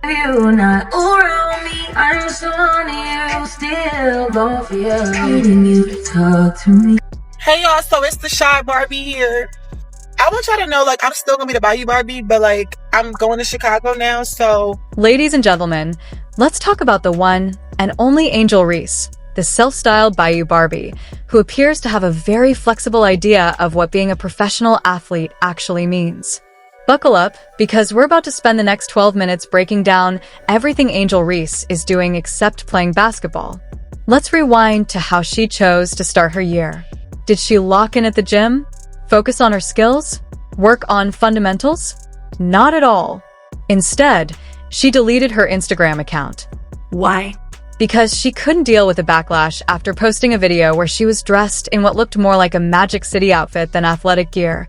You not around me, I'm so on you, still gon' feel needing you to talk to me. Hey y'all, so it's the Shy Barbie here. I want y'all to know, I'm still gonna be the Bayou Barbie, but I'm going to Chicago now, so. Ladies and gentlemen, let's talk about the one and only Angel Reese, the self-styled Bayou Barbie, who appears to have a very flexible idea of what being a professional athlete actually means. Buckle up, because we're about to spend the next 12 minutes breaking down everything Angel Reese is doing except playing basketball. Let's rewind to how she chose to start her year. Did she lock in at the gym? Focus on her skills? Work on fundamentals? Not at all. Instead, she deleted her Instagram account. Why? Because she couldn't deal with the backlash after posting a video where she was dressed in what looked more like a Magic City outfit than athletic gear,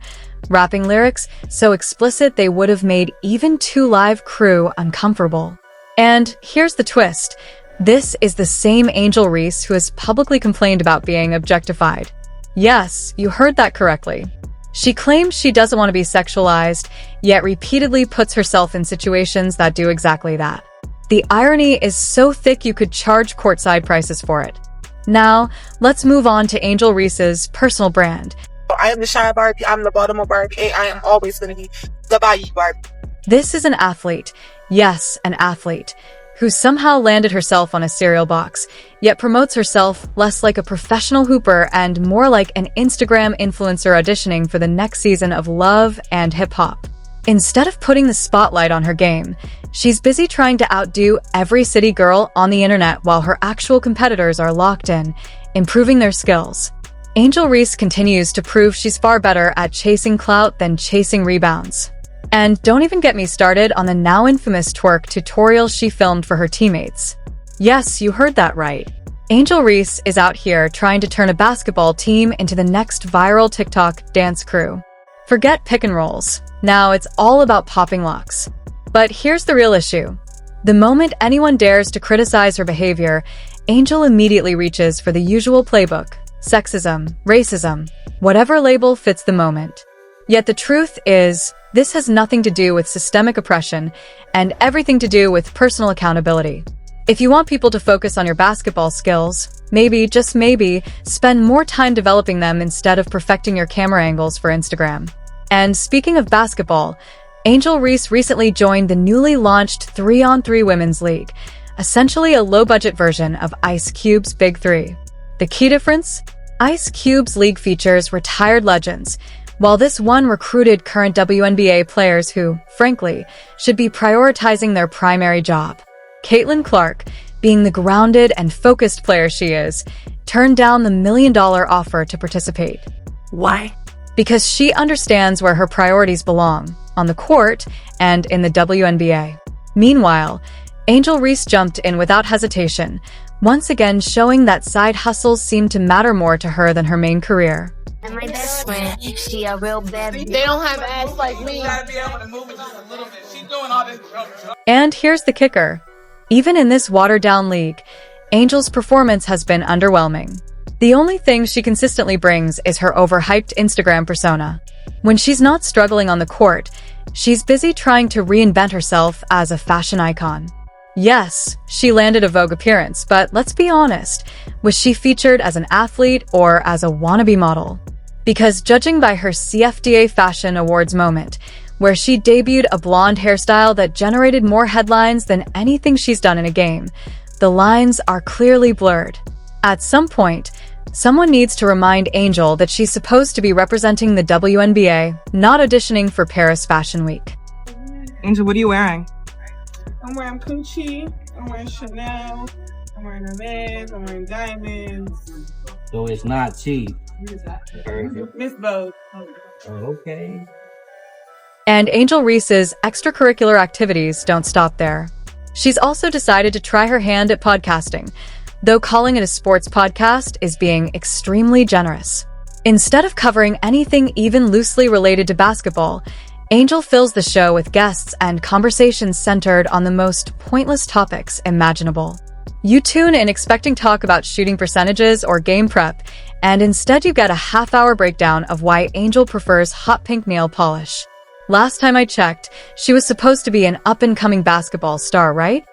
rapping lyrics so explicit they would have made even 2 Live crew uncomfortable. And here's the twist. This is the same Angel Reese who has publicly complained about being objectified. Yes, you heard that correctly. She claims she doesn't want to be sexualized, yet repeatedly puts herself in situations that do exactly that. The irony is so thick you could charge courtside prices for it. Now, let's move on to Angel Reese's personal brand. I am the Shy Barbie, I'm the Baltimore Barbie, and I am always gonna be the Bayou Barbie. This is an athlete, yes, an athlete, who somehow landed herself on a cereal box, yet promotes herself less like a professional hooper and more like an Instagram influencer auditioning for the next season of Love and Hip Hop. Instead of putting the spotlight on her game, she's busy trying to outdo every city girl on the internet while her actual competitors are locked in, improving their skills. Angel Reese continues to prove she's far better at chasing clout than chasing rebounds. And don't even get me started on the now infamous twerk tutorial she filmed for her teammates. Yes, you heard that right. Angel Reese is out here trying to turn a basketball team into the next viral TikTok dance crew. Forget pick and rolls. Now it's all about popping locks. But here's the real issue. The moment anyone dares to criticize her behavior, Angel immediately reaches for the usual playbook: sexism, racism, whatever label fits the moment. Yet the truth is, this has nothing to do with systemic oppression and everything to do with personal accountability. If you want people to focus on your basketball skills, maybe, just maybe, spend more time developing them instead of perfecting your camera angles for Instagram. And speaking of basketball, Angel Reese recently joined the newly launched 3-on-3 Women's League, essentially a low-budget version of Ice Cube's Big Three. The key difference? Ice Cube's league features retired legends, while this one recruited current WNBA players who, frankly, should be prioritizing their primary job. Caitlin Clark, being the grounded and focused player she is, turned down the $1 million offer to participate. Why? Because she understands where her priorities belong, on the court and in the WNBA. Meanwhile, Angel Reese jumped in without hesitation, once again showing that side hustles seem to matter more to her than her main career. And my best friend, she a real bad bitch. They don't have ass like me. You gotta be able to move it just a little bit. She's doing all this. And here's the kicker. Even in this watered-down league, Angel's performance has been underwhelming. The only thing she consistently brings is her overhyped Instagram persona. When she's not struggling on the court, she's busy trying to reinvent herself as a fashion icon. Yes, she landed a Vogue appearance, but let's be honest, was she featured as an athlete or as a wannabe model? Because judging by her CFDA Fashion Awards moment, where she debuted a blonde hairstyle that generated more headlines than anything she's done in a game, the lines are clearly blurred. At some point, someone needs to remind Angel that she's supposed to be representing the WNBA, not auditioning for Paris Fashion Week. Angel, what are you wearing? I'm wearing Gucci, I'm wearing Chanel, I'm wearing Hermes, I'm wearing diamonds. So it's not cheap. Miss Vogue. Okay. And Angel Reese's extracurricular activities don't stop there. She's also decided to try her hand at podcasting, though calling it a sports podcast is being extremely generous. Instead of covering anything even loosely related to basketball, Angel fills the show with guests and conversations centered on the most pointless topics imaginable. You tune in expecting talk about shooting percentages or game prep, and instead you get a half-hour breakdown of why Angel prefers hot pink nail polish. Last time I checked, she was supposed to be an up-and-coming basketball star, right?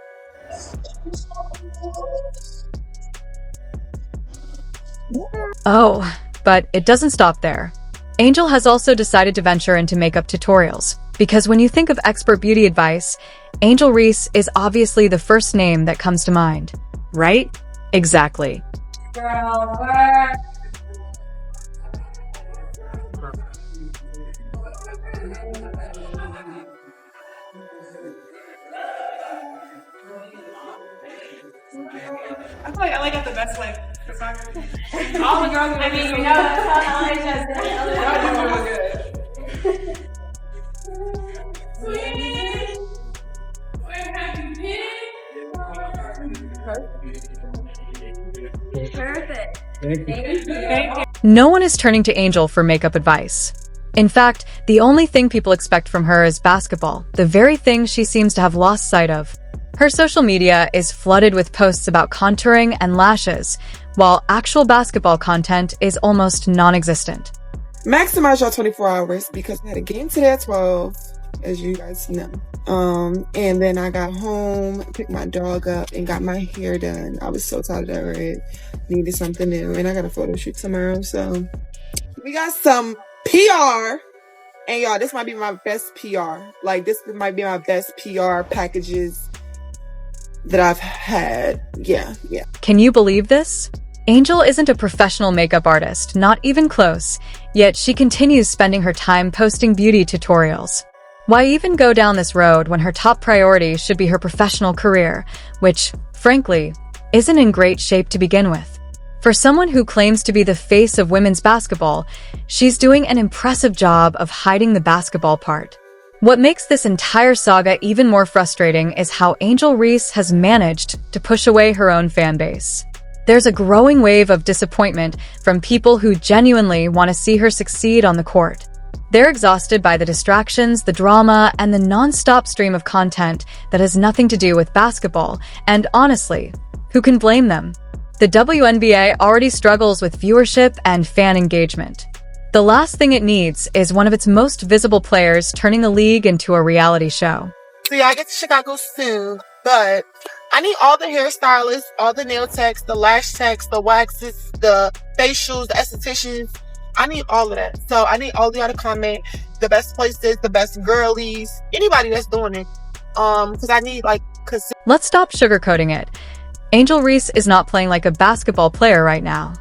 Oh, but it doesn't stop there. Angel has also decided to venture into makeup tutorials, because when you think of expert beauty advice, Angel Reese is obviously the first name that comes to mind, right? Exactly. Girl, work. I feel like I like it the best, like, photography. All the girls, I mean, you know, that's how I just did it. Y'all do really good. Sweet. Where have you been? Perfect. Thank you. No one is turning to Angel for makeup advice. In fact, the only thing people expect from her is basketball, the very thing she seems to have lost sight of. Her social media is flooded with posts about contouring and lashes, while actual basketball content is almost non-existent. Maximize your 24 hours because I had a game today at 12, as you guys know. And then I got home, picked my dog up, and got my hair done. I was so tired of it. Needed something new. And I got a photo shoot tomorrow, so we got some PR. And y'all, this might be my best PR. Like, this might be my best PR packages that I've had. Yeah. Can you believe this? Angel isn't a professional makeup artist, not even close, yet she continues spending her time posting beauty tutorials. Why even go down this road when her top priority should be her professional career, which, frankly, isn't in great shape to begin with? For someone who claims to be the face of women's basketball, she's doing an impressive job of hiding the basketball part. What makes this entire saga even more frustrating is how Angel Reese has managed to push away her own fan base. There's a growing wave of disappointment from people who genuinely want to see her succeed on the court. They're exhausted by the distractions, the drama, and the non-stop stream of content that has nothing to do with basketball, and honestly, who can blame them? The WNBA already struggles with viewership and fan engagement. The last thing it needs is one of its most visible players turning the league into a reality show. So yeah, I get to Chicago soon, but I need all the hairstylists, all the nail techs, the lash techs, the waxes, the facials, the estheticians. I need all of that. So I need all of y'all to comment the best places, the best girlies, anybody that's doing it. Because I need Let's stop sugarcoating it. Angel Reese is not playing like a basketball player right now.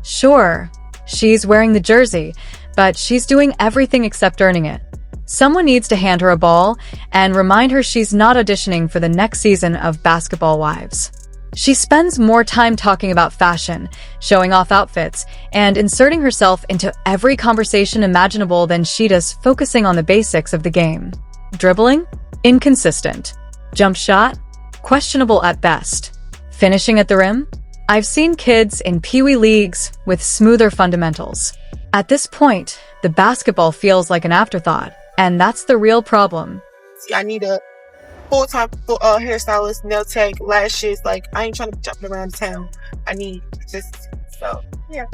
Sure, she's wearing the jersey, but she's doing everything except earning it. Someone needs to hand her a ball and remind her she's not auditioning for the next season of Basketball Wives. She spends more time talking about fashion, showing off outfits, and inserting herself into every conversation imaginable than she does focusing on the basics of the game. Dribbling? Inconsistent. Jump shot? Questionable at best. Finishing at the rim? I've seen kids in Pee-wee leagues with smoother fundamentals. At this point, the basketball feels like an afterthought, and that's the real problem. I need a full-time hairstylist, nail tech, lashes. Like, I ain't trying to jump around town. I need yeah.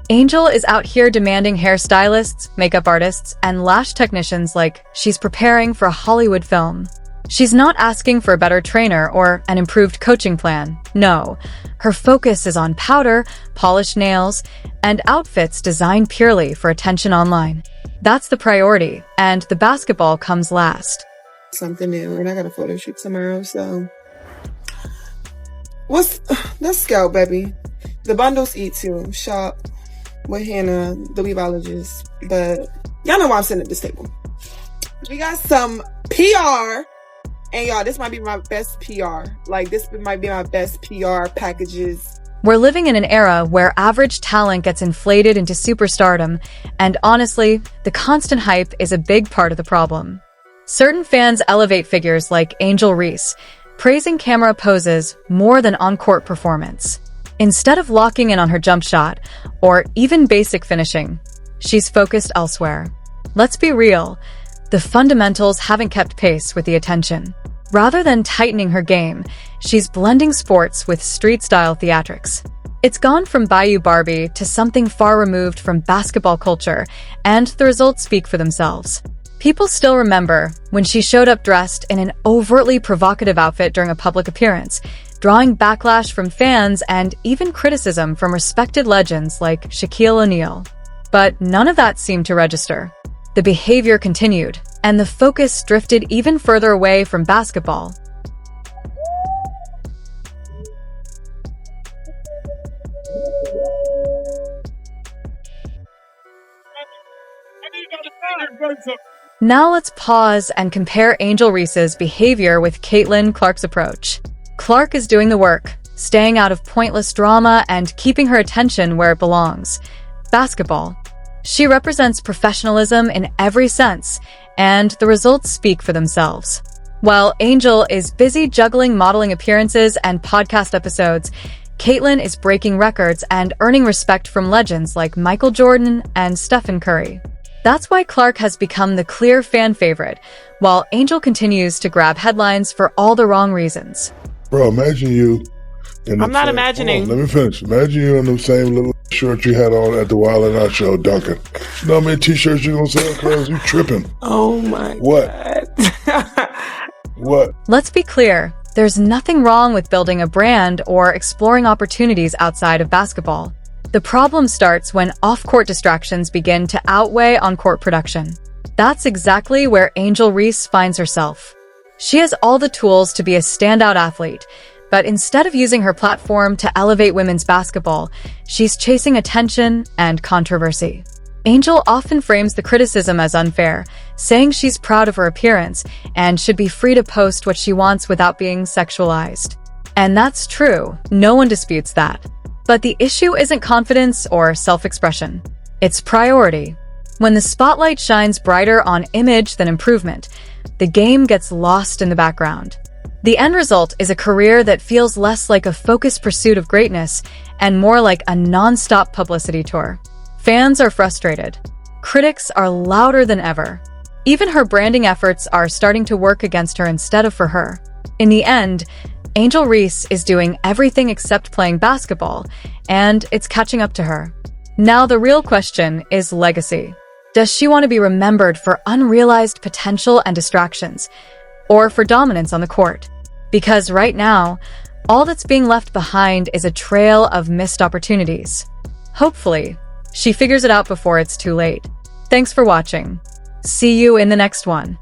Angel is out here demanding hairstylists, makeup artists, and lash technicians like she's preparing for a Hollywood film. She's not asking for a better trainer or an improved coaching plan. No, her focus is on powder, polished nails, and outfits designed purely for attention online. That's the priority, and the basketball comes last. Something new, and I got a photo shoot tomorrow, so let's go, baby. The bundles eat too. Shop with Hannah, the weebologist. But y'all know why I'm sitting at this table. We got some PR, and y'all, this might be my best PR. Like, this might be my best PR packages. We're living in an era where average talent gets inflated into superstardom, and honestly, the constant hype is a big part of the problem. Certain fans elevate figures like Angel Reese, praising camera poses more than on-court performance. Instead of locking in on her jump shot, or even basic finishing, she's focused elsewhere. Let's be real, the fundamentals haven't kept pace with the attention. Rather than tightening her game, she's blending sports with street-style theatrics. It's gone from Bayou Barbie to something far removed from basketball culture, and the results speak for themselves. People still remember when she showed up dressed in an overtly provocative outfit during a public appearance, drawing backlash from fans and even criticism from respected legends like Shaquille O'Neal. But none of that seemed to register. The behavior continued, and the focus drifted even further away from basketball. Now let's pause and compare Angel Reese's behavior with Caitlin Clark's approach. Clark is doing the work, staying out of pointless drama and keeping her attention where it belongs: basketball. She represents professionalism in every sense, and the results speak for themselves. While Angel is busy juggling modeling appearances and podcast episodes, Caitlin is breaking records and earning respect from legends like Michael Jordan and Stephen Curry. That's why Clark has become the clear fan favorite, while Angel continues to grab headlines for all the wrong reasons. Bro, imagine you in the I'm not same, imagining. Let me finish. Imagine you in the same little shirt you had on at the Wild 'N Out show, dunking. You know how many t-shirts you gonna sell, cuz? You tripping. Oh my What? God. What? Let's be clear, there's nothing wrong with building a brand or exploring opportunities outside of basketball. The problem starts when off-court distractions begin to outweigh on-court production. That's exactly where Angel Reese finds herself. She has all the tools to be a standout athlete, but instead of using her platform to elevate women's basketball, she's chasing attention and controversy. Angel often frames the criticism as unfair, saying she's proud of her appearance and should be free to post what she wants without being sexualized. And that's true, no one disputes that. But the issue isn't confidence or self-expression. It's priority. When the spotlight shines brighter on image than improvement, the game gets lost in the background. The end result is a career that feels less like a focused pursuit of greatness and more like a non-stop publicity tour. Fans are frustrated. Critics are louder than ever. Even her branding efforts are starting to work against her instead of for her. In the end, Angel Reese is doing everything except playing basketball, and it's catching up to her. Now the real question is legacy. Does she want to be remembered for unrealized potential and distractions, or for dominance on the court? Because right now, all that's being left behind is a trail of missed opportunities. Hopefully, she figures it out before it's too late. Thanks for watching. See you in the next one.